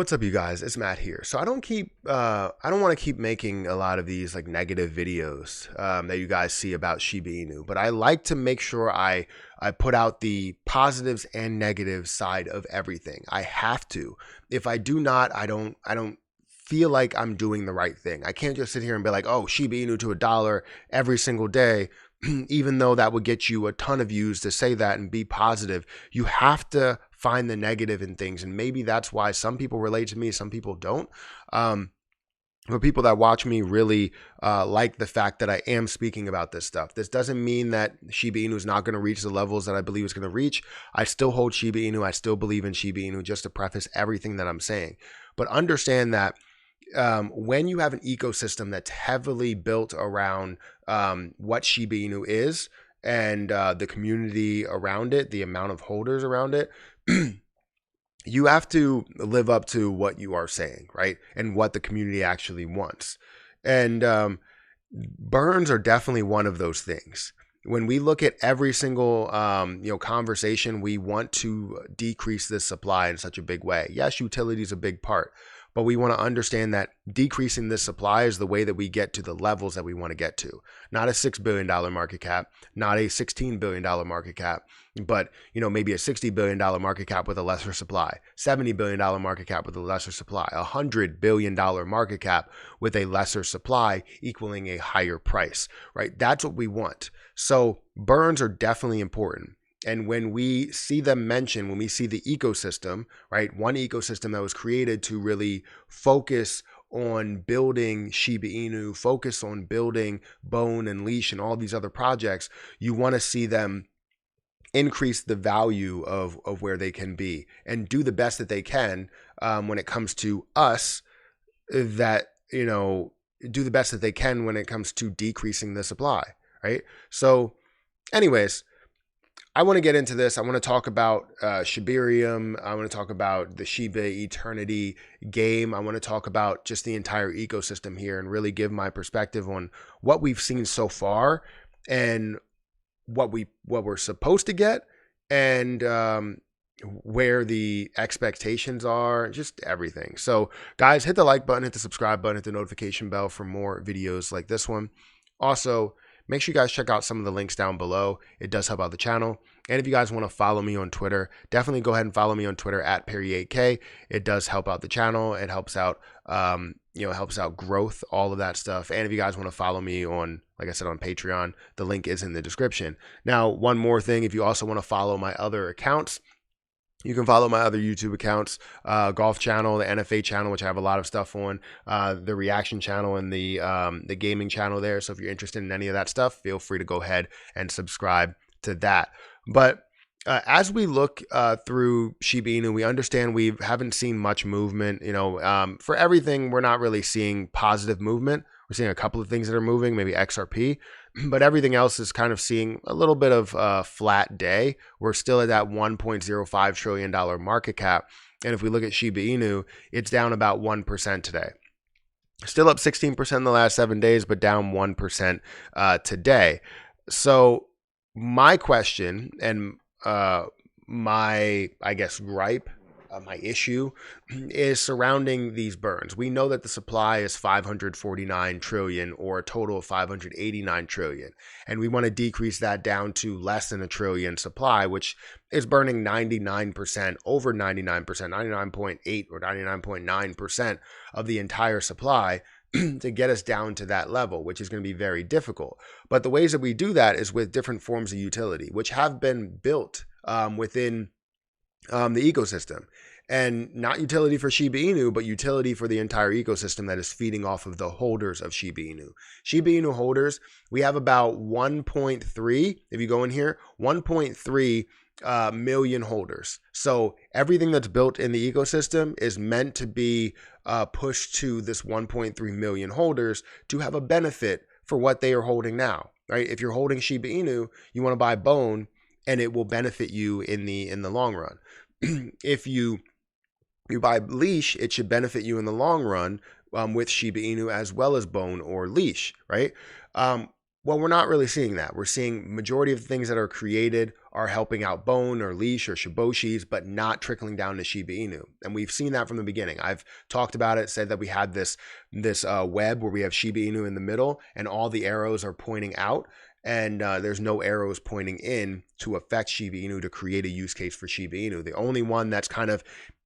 What's up, you guys? It's Matt here. So I don't want to keep making a lot of these like negative videos that you guys see about Shiba Inu, but I like to make sure I put out the positives and negative side of everything. I have to. If I do not, I don't feel like I'm doing the right thing. I can't just sit here and be like, oh, Shiba Inu to $1 every single day. Even though that would get you a ton of views to say that and be positive, you have to find the negative in things. And maybe that's why some people relate to me, some people don't. But people that watch me really like the fact that I am speaking about this stuff. This doesn't mean that Shiba Inu is not going to reach the levels that I believe it's going to reach. I still hold Shiba Inu. I still believe in Shiba Inu, just to preface everything that I'm saying. But understand that when you have an ecosystem that's heavily built around what Shiba Inu is and the community around it, the amount of holders around it, you have to live up to what you are saying, right? And what the community actually wants. And burns are definitely one of those things. When we look at every single conversation, we want to decrease this supply in such a big way. Yes, utility is a big part, but we want to understand that decreasing this supply is the way that we get to the levels that we want to get to. Not a $6 billion market cap, not a $16 billion market cap, but maybe a $60 billion market cap with a lesser supply, $70 billion market cap with a lesser supply, $100 billion market cap with a lesser supply equaling a higher price, right? That's what we want. So burns are definitely important. And when we see them mentioned, when we see the ecosystem, right, one ecosystem that was created to really focus on building Shiba Inu, focus on building Bone and Leash and all these other projects, you want to see them increase the value of where they can be and do the best that they can when it comes to us, that, do the best that they can when it comes to decreasing the supply, right? So anyways, I want to get into this. I want to talk about Shibarium. I want to talk about the Shiba Eternity game. I want to talk about just the entire ecosystem here and really give my perspective on what we've seen so far and what we're supposed to get and where the expectations are, just everything. So guys, hit the like button, hit the subscribe button, hit the notification bell for more videos like this one. Also, make sure you guys check out some of the links down below. It does help out the channel. And if you guys want to follow me on Twitter, definitely go ahead and follow me on Twitter at Perry8K. It does help out the channel. It helps out, helps out growth, all of that stuff. And if you guys want to follow me on, like I said, on Patreon, the link is in the description. Now, one more thing, if you also want to follow my other accounts, you can follow my other YouTube accounts, Golf Channel, the NFA channel, which I have a lot of stuff on, the Reaction channel, and the Gaming channel there. So if you're interested in any of that stuff, feel free to go ahead and subscribe to that. But as we look through Shiba Inu, we understand we haven't seen much movement. For everything, we're not really seeing positive movement. We're seeing a couple of things that are moving, maybe XRP, but everything else is kind of seeing a little bit of a flat day. We're still at that $1.05 trillion market cap. And if we look at Shiba Inu, it's down about 1% today. Still up 16% in the last 7 days, but down 1% today. So my question and my, I guess, gripe, my issue is surrounding these burns. We know that the supply is 549 trillion or a total of 589 trillion. And we want to decrease that down to less than a trillion supply, which is burning 99%, over 99%, 99.8 or 99.9% of the entire supply to get us down to that level, which is going to be very difficult. But the ways that we do that is with different forms of utility, which have been built within the ecosystem, and not utility for Shiba Inu, but utility for the entire ecosystem that is feeding off of the holders of Shiba Inu. Shiba Inu holders, we have about 1.3, if you go in here, 1.3 million holders. So everything that's built in the ecosystem is meant to be pushed to this 1.3 million holders to have a benefit for what they are holding now, right? If you're holding Shiba Inu, you want to buy Bone, and it will benefit you in the long run. If you buy Leash, it should benefit you in the long run with Shiba Inu as well as Bone or Leash, right? Well, we're not really seeing that. We're seeing majority of the things that are created are helping out Bone or Leash or Shiboshis, but not trickling down to Shiba Inu. And we've seen that from the beginning. I've talked about it, said that we had this web where we have Shiba Inu in the middle, and all the arrows are pointing out, and there's no arrows pointing in to affect Shiba Inu to create a use case for Shiba Inu. The only one that's kind of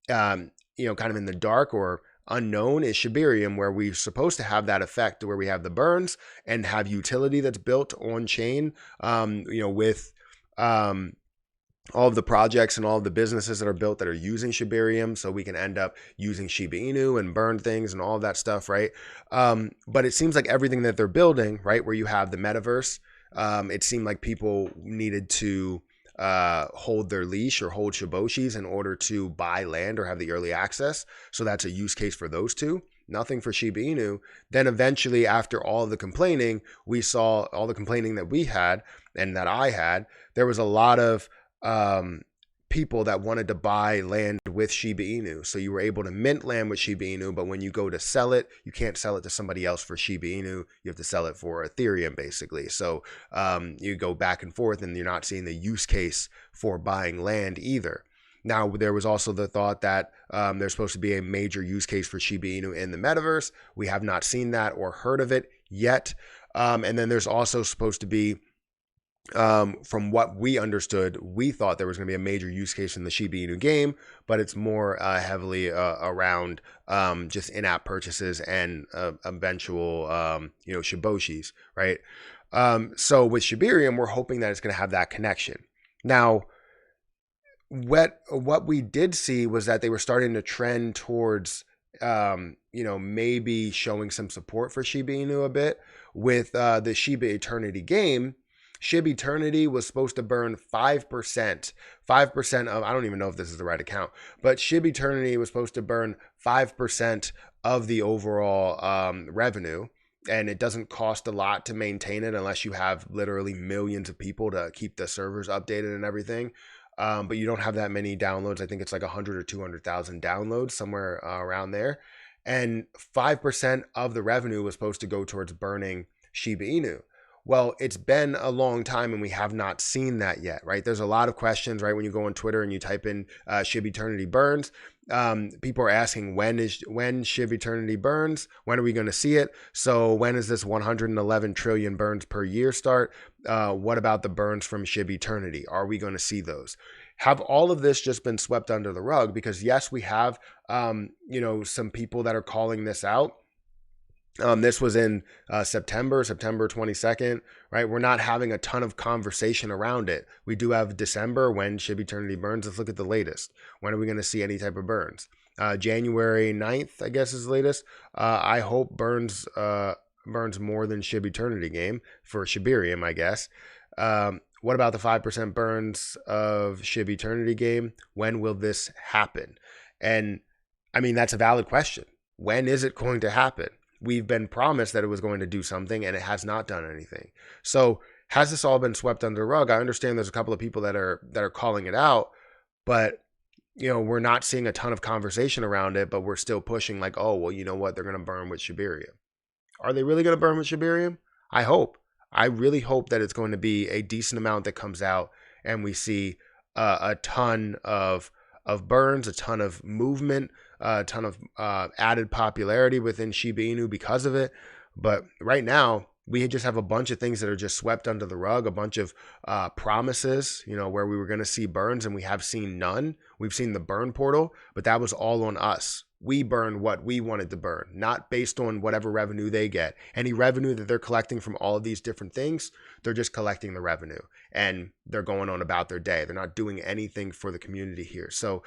kind of in the dark or unknown is Shibarium, where we're supposed to have that effect where we have the burns and have utility that's built on chain, with all of the projects and all of the businesses that are built that are using Shibarium, so we can end up using Shiba Inu and burn things and all of that stuff, right? But it seems like everything that they're building, right, where you have the metaverse, it seemed like people needed to hold their leash or hold Shiboshis in order to buy land or have the early access. So that's a use case for those two. Nothing for Shiba Inu. Then eventually, after all of the complaining, we saw all the complaining that we had and that I had. There was a lot of people that wanted to buy land with Shiba Inu. So you were able to mint land with Shiba Inu, but when you go to sell it, you can't sell it to somebody else for Shiba Inu. You have to sell it for Ethereum, basically. So you go back and forth, and you're not seeing the use case for buying land either. Now, there was also the thought that there's supposed to be a major use case for Shiba Inu in the metaverse. We have not seen that or heard of it yet. And then there's also supposed to be, from what we understood, we thought there was going to be a major use case in the Shiba Inu game, but it's more heavily around just in-app purchases and eventual, Shiboshis, right? So with Shibarium, we're hoping that it's going to have that connection. Now, what we did see was that they were starting to trend towards, maybe showing some support for Shiba Inu a bit with the Shiba Eternity game. Shiba Eternity was supposed to burn 5%. 5% of, I don't even know if this is the right account, but Shiba Eternity was supposed to burn 5% of the overall revenue. And it doesn't cost a lot to maintain it unless you have literally millions of people to keep the servers updated and everything. But you don't have that many downloads. I think it's like 100 or 200,000 downloads, somewhere around there. And 5% of the revenue was supposed to go towards burning Shiba Inu. Well, it's been a long time and we have not seen that yet, right? There's a lot of questions, right? When you go on Twitter and you type in Shiba Eternity burns, people are asking when Shiba Eternity burns, when are we going to see it? So when is this 111 trillion burns per year start? What about the burns from Shiba Eternity? Are we going to see those? Have all of this just been swept under the rug? Because yes, we have, some people that are calling this out. This was in September 22nd, right? We're not having a ton of conversation around it. We do have December when Shiba Eternity burns. Let's look at the latest. When are we going to see any type of burns? January 9th, I guess is the latest. I hope burns more than Shiba Eternity game for Shibarium, I guess. What about the 5% burns of Shiba Eternity game? When will this happen? And I mean, that's a valid question. When is it going to happen? We've been promised that it was going to do something and it has not done anything. So has this all been swept under the rug? I understand there's a couple of people that are calling it out, but we're not seeing a ton of conversation around it, but we're still pushing like, oh, well, you know what? They're going to burn with Shibarium. Are they really going to burn with Shibarium? I hope. I really hope that it's going to be a decent amount that comes out and we see a ton of burns, a ton of movement, a ton of added popularity within Shiba Inu because of it. But right now, we just have a bunch of things that are just swept under the rug, a bunch of promises, where we were going to see burns and we have seen none. We've seen the burn portal, but that was all on us. We burned what we wanted to burn, not based on whatever revenue they get. Any revenue that they're collecting from all of these different things, they're just collecting the revenue and they're going on about their day. They're not doing anything for the community here. So,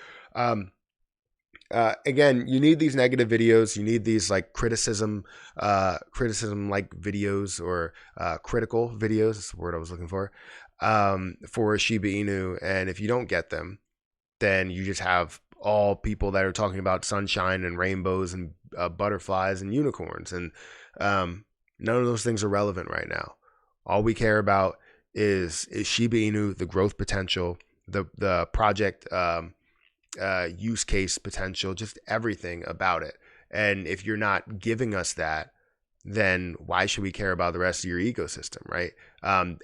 again, you need these negative videos. You need these like criticism like videos or critical videos. That's the word I was looking for Shiba Inu. And if you don't get them, then you just have all people that are talking about sunshine and rainbows and butterflies and unicorns. And none of those things are relevant right now. All we care about is Shiba Inu, the growth potential, the project use case potential, just everything about it. And if you're not giving us that, then why should we care about the rest of your ecosystem, right?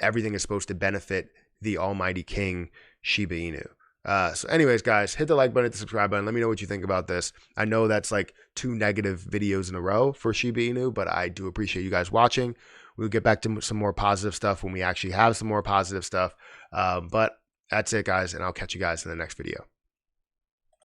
Everything is supposed to benefit the almighty king, Shiba Inu. So anyways, guys, hit the like button, hit the subscribe button. Let me know what you think about this. I know that's like 2 negative videos in a row for Shiba Inu, but I do appreciate you guys watching. We'll get back to some more positive stuff when we actually have some more positive stuff. But that's it, guys, and I'll catch you guys in the next video.